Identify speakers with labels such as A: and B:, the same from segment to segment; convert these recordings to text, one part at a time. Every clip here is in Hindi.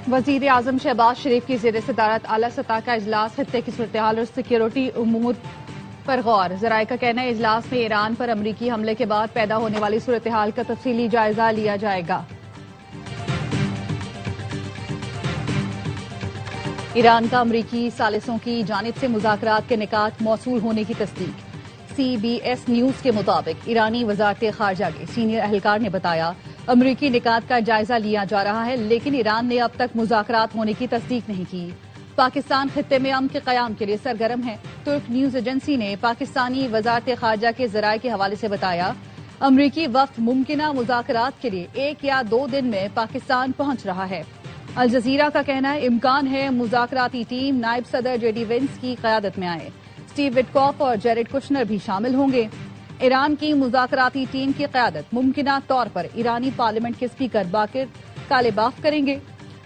A: वजीर आजम शहबाज शरीफ की ज़ेर सदारत आला सतह का इजलास खत्ते की सूरत-ए-हाल और सिक्योरिटी उमूर पर गौर। ज़राए का कहना है इजलास में ईरान पर अमरीकी हमले के बाद पैदा होने वाली सूरत-ए-हाल का तफसीली जायजा लिया जाएगा। ईरान का अमरीकी सालिसों की जानिब से मुज़ाकरात के निकात मौसूल होने की तस्दीक। CBS न्यूज के मुताबिक ईरानी वज़ारत ख़ारजा के सीनियर अहलकार ने बताया अमरीकी निकात का जायजा लिया जा रहा है, लेकिन ईरान ने अब तक मुज़ाकरात होने की तस्दीक नहीं की। पाकिस्तान खित्ते में अमन के क़याम के लिए सरगर्म है। तुर्क न्यूज एजेंसी ने पाकिस्तानी वज़ारत ख़ारजा के ज़राए के हवाले से बताया अमरीकी वफ़द मुमकिना मुज़ाकरात के लिए 1 या 2 दिन में पाकिस्तान पहुंच रहा है। अल जज़ीरा का कहना है इम्कान है मुज़ाकराती टीम नायब सदर JD वेंस की क़यादत में आए। स्टीव विटकॉफ और जेरेड कुशनर भी शामिल होंगे। ईरान की मुज़ाकराती टीम की क़यादत मुमकिना तौर पर ईरानी पार्लियामेंट के स्पीकर बाकिर कालिबाफ करेंगे।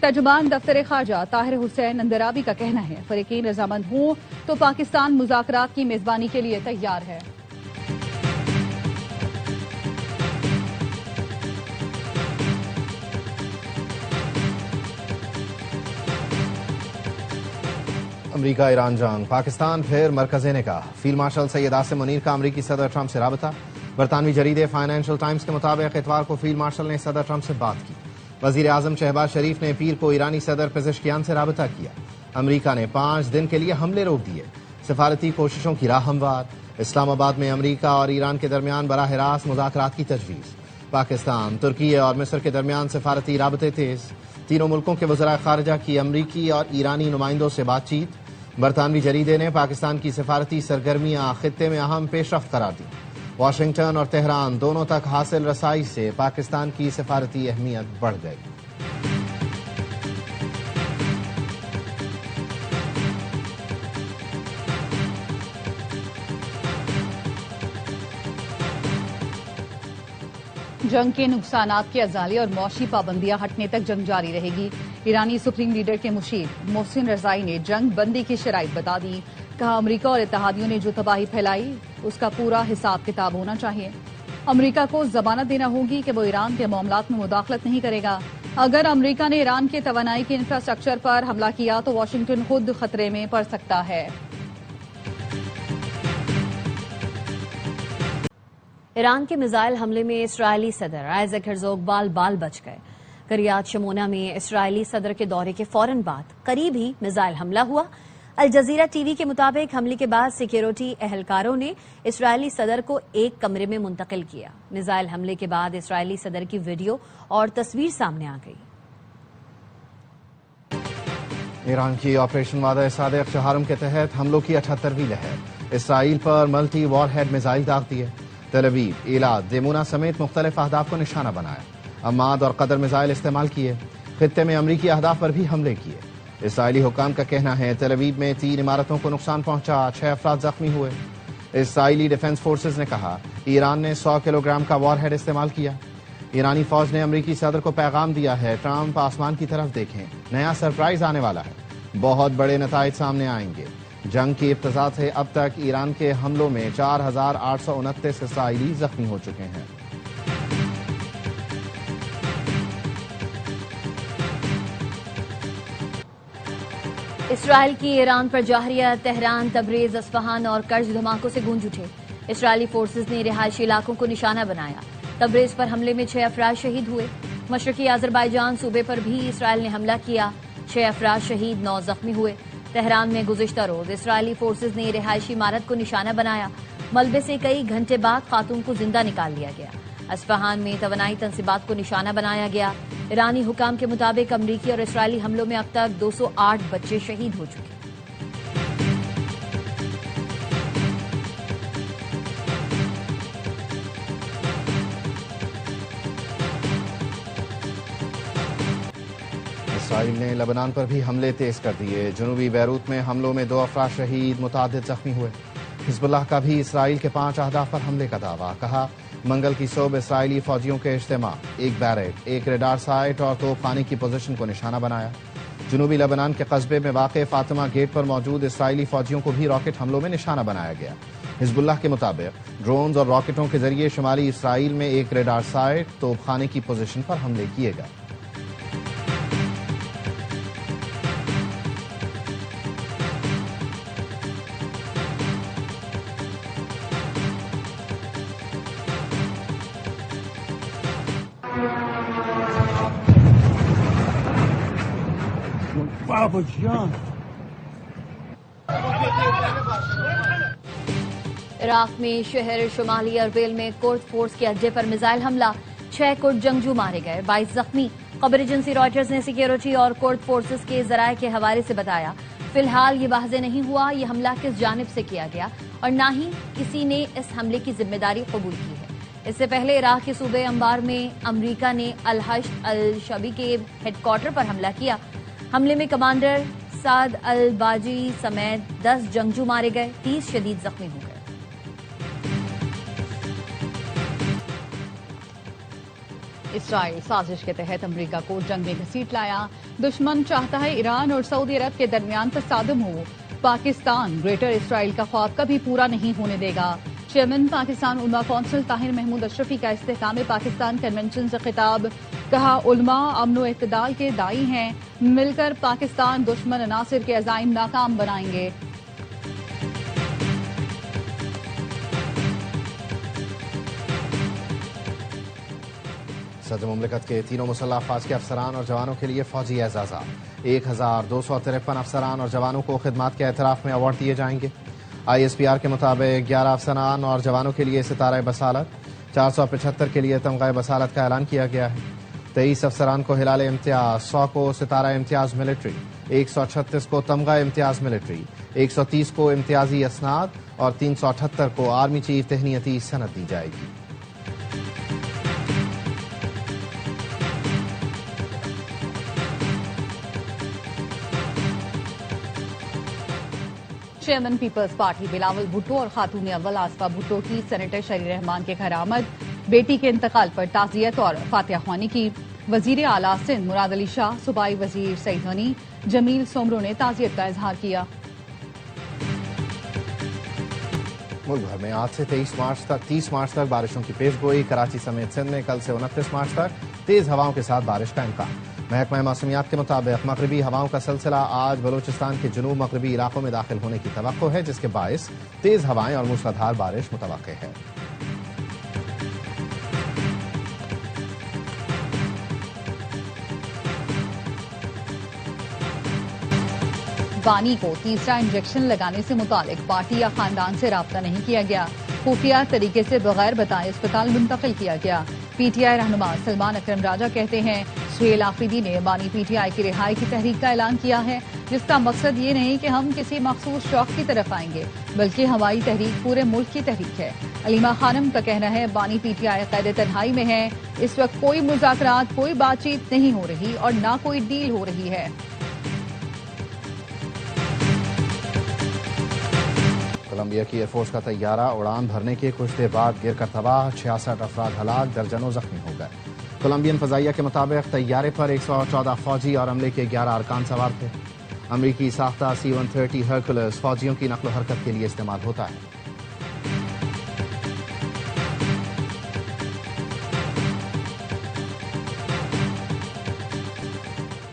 A: तर्जुमान दफ्तर ख़ारजा ताहिर हुसैन अंदराबी का कहना है फ़रीक़ीन रज़ामंद हों तो पाकिस्तान मुज़ाकरात की मेज़बानी के लिए तैयार है।
B: अमरीका ईरान जंग, पाकिस्तान फिर मरकज़े ने कहा। फील्ड मार्शल सैयद आसिम मुनीर का अमरीकी सदर ट्रंप से राबता। बरतानवी जरीदे फाइनेंशियल टाइम्स के मुताबिक इतवार को फील्ड मार्शल ने सदर ट्रंप से बात की। वजीर आजम शहबाज शरीफ ने पीर को ईरानी सदर पेज़ेश्कियान से राबता किया। अमरीका ने 5 दिन के लिए हमले रोक दिए। सिफारती कोशिशों की राह हमवार। इस्लामाबाद में अमरीका और ईरान के दरमियान बराह रास्त मुज़ाकरात की तजवीज़। पाकिस्तान, तुर्की और मिस्र के दरमियान सिफारती राबते तेज। तीनों मुल्कों के वज़राए ख़ारजा की अमरीकी और ईरानी नुमाइंदों से बातचीत। बरतानवी जरीदे ने पाकिस्तान की सिफारती सरगर्मियां खित्ते में अहम पेशरफ्त करार दी। वाशिंगटन और तेहरान दोनों तक हासिल रसाई से पाकिस्तान की सिफारती अहमियत बढ़ गई।
A: जंग के नुकसानात की अजाली और मौशी पाबंदियां हटने तक जंग जारी रहेगी। ईरानी सुप्रीम लीडर के मुशीर मोहसिन रजाई ने जंग बंदी की शराइत बता दी। कहा अमरीका और इत्तेहादियों ने जो तबाही फैलाई उसका पूरा हिसाब किताब होना चाहिए। अमरीका को जमानत देना होगी कि वो ईरान के मामलात में मुदाखलत नहीं करेगा। अगर अमरीका ने ईरान के तवानाई के इंफ्रास्ट्रक्चर पर हमला किया तो वाशिंगटन खुद खतरे में पड़ सकता है।
C: ईरान के मिसाइल हमले में इसराइली सदर आइजैक हेर्ज़ोग बाल बच गए। करियात शमोना में इसराइली सदर के दौरे के फौरन बाद करीब ही मिसाइल हमला हुआ। अल जज़ीरा टीवी के मुताबिक हमले के बाद सिक्योरिटी एहलकारों ने इसराइली सदर को एक कमरे में मुंतकिल किया। मिसाइल हमले के बाद इसराइली सदर की वीडियो और तस्वीर सामने आ गई।
B: ईरान की ऑपरेशन वादा सादिक चहारम के तहत हमलों की 78वीं लहर। इसराइल पर मल्टी वॉरहेड मिसाइल दाग दिए। तेल अवीव, एलात, देमूना समेत मुख्तलिफ अहदाफ को निशाना बनाया। अम्माद और कदर मिसाइल इस्तेमाल किए। खित्ते में अमरीकी अहदाफ पर भी हमले किए। इसराइली हुकाम का कहना है तेल अवीव में 3 इमारतों को नुकसान पहुंचा, 6 अफराद जख्मी हुए। इसराइली डिफेंस फोर्सेज ने कहा ईरान ने 100 किलोग्राम का वॉरहेड इस्तेमाल किया। ईरानी फौज ने अमरीकी सदर को पैगाम दिया है ट्रंप आसमान की तरफ देखें, नया सरप्राइज आने वाला है, बहुत बड़े नताइज सामने आएंगे। जंग की इब्तिदा से अब तक ईरान के हमलों में 4829 इसराइली जख्मी हो चुके हैं।
C: इसराइल की ईरान पर जाहरिया तेहरान, तबरेज, अस्फहान और कर्ज धमाकों से गूंज उठे। इसराइली फोर्सेज ने रिहायशी इलाकों को निशाना बनाया। तबरेज पर हमले में 6 अफराद शहीद हुए। मशरकी अजरबैजान सूबे पर भी इसराइल ने हमला किया, 6 अफराद शहीद, 9 जख्मी हुए। तेहरान में गुज़िश्ता रोज इसराइली फोर्सेज ने रिहायशी इमारत को निशाना बनाया। मलबे से कई घंटे बाद खातून को जिंदा निकाल लिया गया। अस्फहान में तवानाई तंसीबात को निशाना बनाया गया। ईरानी हुकाम के मुताबिक अमरीकी और इसराइली हमलों में अब तक 208 बच्चे शहीद हो चुके।
B: इसराइल ने लेबनान पर भी हमले तेज कर दिए। जनूबी बैरूत में हमलों में 2 अफराद शहीद, मुतादिद जख्मी हुए। हिजबुल्लाह का भी इसराइल के 5 अहदाफ पर हमले का दावा। कहा मंगल की सुबह इसराइली फौजियों के इज्तिमा, एक बैरक, एक रेडार साइट और तोपखाने की पोजीशन को निशाना बनाया। जनूबी लेबनान के कस्बे में वाक़ फातिमा गेट पर मौजूद इसराइली फौजियों को भी रॉकेट हमलों में निशाना बनाया गया। हिजबुल्लाह के मुताबिक ड्रोन्स और रॉकेटों के जरिए शुमाली इसराइल में एक रेडार साइट तोपखाने की पोजीशन पर हमले किए गए।
D: Baba John.
C: इराक में शहर शुमाली अरबिल में कुर्द फोर्स के अड्डे पर मिसाइल हमला, 6 कुर्द जंगजू मारे गए, 22 जख्मी। खबर एजेंसी रॉयटर्स ने सिक्योरिटी और कुर्द फोर्सेस के जराये के हवाले से बताया, फिलहाल ये वाज़ेह नहीं हुआ ये हमला किस जानिब से किया गया और न ही किसी ने इस हमले की जिम्मेदारी कबूल की है। इससे पहले इराक के सूबे अंबार में अमरीका ने अल-हश्द अल-शबी के हेडक्वार्टर पर हमला किया। हमले में कमांडर साद अल-बाजी समेत 10 जंगजू मारे गए, 30 शदीद जख्मी हो गए।
A: इसराइल साजिश के तहत अमेरिका को जंग में घसीट लाया। दुश्मन चाहता है ईरान और सऊदी अरब के दरमियान तसादुम हो। पाकिस्तान ग्रेटर इसराइल का ख्वाब कभी पूरा नहीं होने देगा। चेयरमैन पाकिस्तान उलमा कौंसिल ताहिर महमूद अशरफी का इस्तेहकाम पाकिस्तान कन्वेंशन से खिताब, कहा उलमा अमन व इत्तेदाल के दाई हैं, मिलकर पाकिस्तान दुश्मन अनासिर के अज़ाइम नाकाम बनाएंगे।
B: सदर मुमलिकत के तीनों मुसल्लह अफवाज के अफसरान और जवानों के लिए फौजी एजाज़ात, 1253 अफसरान और जवानों को खिदमात के एतराफ में अवार्ड दिए जाएंगे। ISPR के मुताबिक 11 अफसरान और जवानों के लिए सितारा बसालत, 475 के लिए तमगा बसालत का ऐलान किया गया है। 23 अफसरान को हिलाल इम्तियाज, 100 को सितारा इम्तियाज मिलिट्री, 136 को तमगा इम्तियाज मिलिट्री, 130 को इम्तियाजी असनाद और 378 को आर्मी चीफ तहनीती सनद दी जाएगी।
A: Chairman People's Party Bilawal Bhutto और खातून अव्वल आसफा भुट्टो की सेनेटर शरीर रहमान के घर आमद, बेटी के इंतकाल पर ताजियत और फातिहा ख्वानी की। वजीर आला सिंध मुराद अली शाह, सूबाई वजीर सईद गनी, जमील सोमरो ने ताजियत का इजहार किया।
B: मुल्क भर में आज से 30 मार्च तक बारिशों की पेशगोई। कराची समेत सिंध में कल से 29 मार्च तक तेज हवाओं के साथ बारिश का इम्कान। महकमा मौसमियात के मुताबिक मगरबी हवाओं का सिलसिला आज बलूचिस्तान के जुनूब मगरबी इलाकों में दाखिल होने की तवक्को है, जिसके बायस तेज हवाएं और मूसलाधार बारिश मुतवक्के है।
A: बानी को तीसरा इंजेक्शन लगाने से मुतालिक पार्टी या खानदान से राब्ता नहीं किया गया। खुफिया तरीके से बगैर बताए अस्पताल मुंतकिल किया गया। PTI रहनुमा सलमान अकरम राजा कहते हैं, सुहेल आफरीदी ने बानी PTI की रिहाई की तहरीक का ऐलान किया है, जिसका मकसद ये नहीं कि हम किसी मखसूस शौक की तरफ आएंगे, बल्कि हमारी तहरीक पूरे मुल्क की तहरीक है। अलीमा खानम का कहना है, बानी PTI कैद तन्हाई में है। इस वक्त कोई मुज़ाकरात, कोई बातचीत नहीं हो रही और ना कोई डील हो रही है।
B: कोलंबिया की एयरफोर्स का तैयारा उड़ान भरने के कुछ देर बाद गिरकर तबाह, 66 अफराद हलाक, दर्जनों जख्मी हो गए। कोलंबियन फजाइया के मुताबिक तैयारे पर 114 फौजी और अमले के 11 अरकान सवार थे। अमरीकी साख्ता C-130 हरकुलस फौजियों की नकलो हरकत के लिए इस्तेमाल होता है।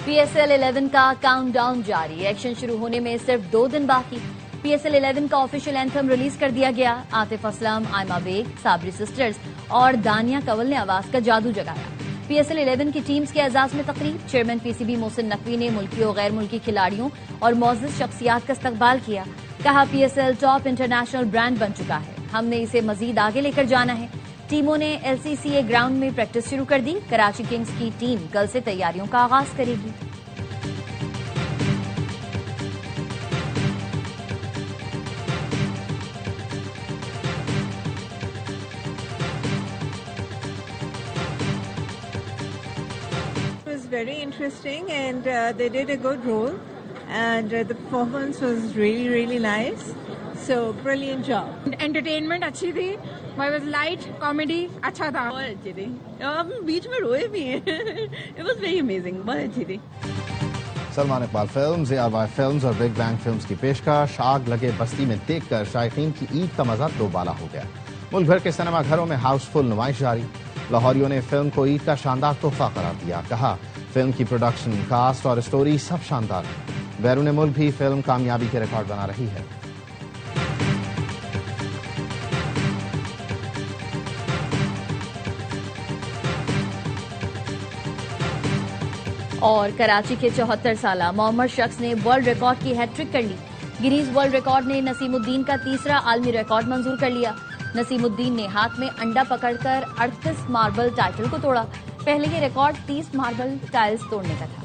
C: PSL 11 का काउंटडाउन जारी, एक्शन शुरू होने में सिर्फ 2 दिन बाकी। PSL 11 का ऑफिशियल एंथम रिलीज कर दिया गया। आतिफ असलम, आयमा बेग, साबरी सिस्टर्स और दानिया कंवल ने आवाज का जादू जगाया। PSL 11 की टीम्स के एजाज में तकरीब, चेयरमैन PCB मोहसिन नकवी ने मुल्की और गैर मुल्की खिलाड़ियों और मोअज़्ज़ज़ शख्सियात का इस्तकबाल किया। कहा, PSL टॉप इंटरनेशनल ब्रांड बन चुका है, हमने इसे मजीद आगे लेकर जाना है। टीमों ने LCCA ग्राउंड में प्रैक्टिस शुरू कर दी। कराची किंग्स की टीम कल से तैयारियों का आगाज करेगी।
E: Very interesting, and they did a good role, and the performance was really nice. So brilliant job.
F: Entertainment अच्छी थी, बट लाइट कॉमेडी अच्छा था।
E: बहुत अच्छी थी, हम बीच में रोए भी हैं। It was very amazing, बहुत अच्छी थी।
B: Salman Iqbal films, ARY films और बिग बैंग फिल्म्स की पेशकश आग लगे बस्ती में देखकर शायकीन की ईद का मजा दोबाला हो गया। मुल्क भर के सिनेमा घरों में हाउसफुल नुमाइश जारी। लाहौरियों ने फिल्म को ईद का शानदार तोहफा करार दिया। कहा, फिल्म की प्रोडक्शन, कास्ट और स्टोरी सब शानदार है। बैरून मुल्क भी फिल्म कामयाबी के रिकॉर्ड बना रही है।
C: और कराची के 74 साला मोहम्मद शख्स ने वर्ल्ड रिकॉर्ड की हैट्रिक कर ली। गिनीज वर्ल्ड रिकॉर्ड ने नसीमुद्दीन का तीसरा आलमी रिकॉर्ड मंजूर कर लिया। नसीमुद्दीन ने हाथ में अंडा पकड़कर 38 मार्बल टाइटल को तोड़ा। पहले ये रिकॉर्ड 30 मार्बल टाइल्स तोड़ने का था।